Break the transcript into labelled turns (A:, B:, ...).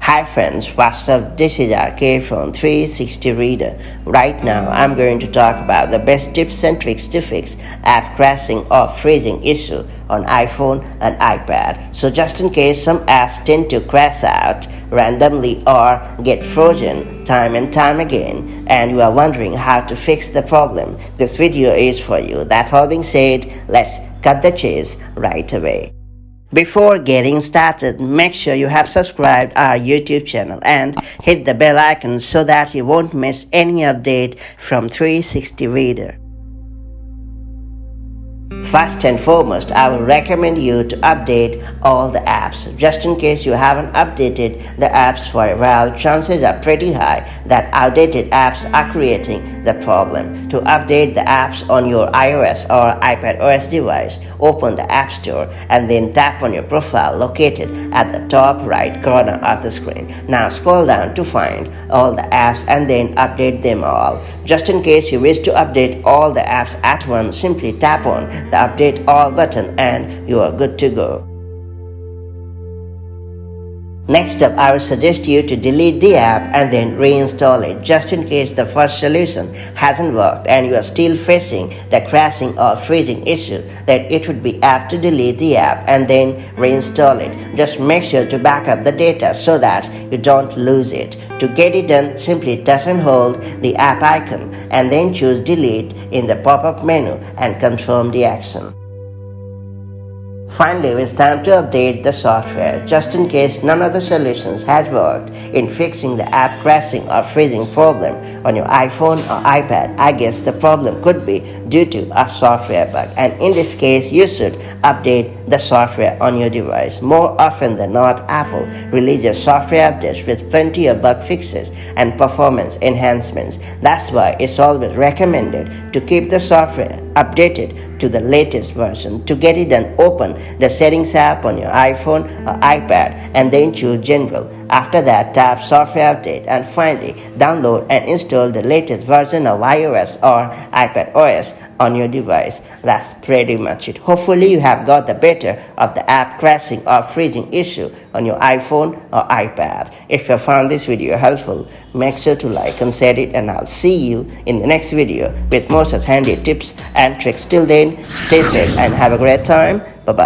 A: Hi friends, what's up? This is RK from 360 Reader. Right now I'm going to talk about the best tips and tricks to fix app crashing or freezing issue on iPhone and iPad. So just in case some apps tend to crash out randomly or get frozen time and time again and you are wondering how to fix the problem, this video is for you. That all being said, let's cut the chase right away. Before getting started, make sure you have subscribed our YouTube channel and hit the bell icon so that you won't miss any update from 360 Reader. First and foremost, I will recommend you to update all the apps. Just in case you haven't updated the apps for a while, chances are pretty high that outdated apps are creating the problem. To update the apps on your iOS or iPadOS device, open the App Store and then tap on your profile located at the top right corner of the screen. Now scroll down to find all the apps and then update them all. Just in case you wish to update all the apps at once, simply tap on the Update All button and you are good to go. Next up, I would suggest you to delete the app and then reinstall it, just in case the first solution hasn't worked and you are still facing the crashing or freezing issue. Then it would be apt to delete the app and then reinstall it. Just make sure to back up the data so that you don't lose it. To get it done, simply touch and hold the app icon and then choose delete in the pop-up menu and confirm the action. Finally, it's time to update the software. Just in case none of the solutions has worked in fixing the app crashing or freezing problem on your iPhone or iPad, I guess the problem could be due to a software bug. And in this case, you should update the software on your device. More often than not, Apple releases software updates with plenty of bug fixes and performance enhancements. That's why it's always recommended to keep the software updated to the latest version. To get it done, open the Settings app on your iPhone or iPad and then choose General. After that, tap Software Update and finally download and install the latest version of iOS or iPadOS on your device. That's pretty much it. Hopefully you have got the better of the app crashing or freezing issue on your iPhone or iPad. If you found this video helpful, make sure to like and share it, and I'll see you in the next video with more such handy tips and tricks. Till then, stay safe and have a great time. Bye-bye.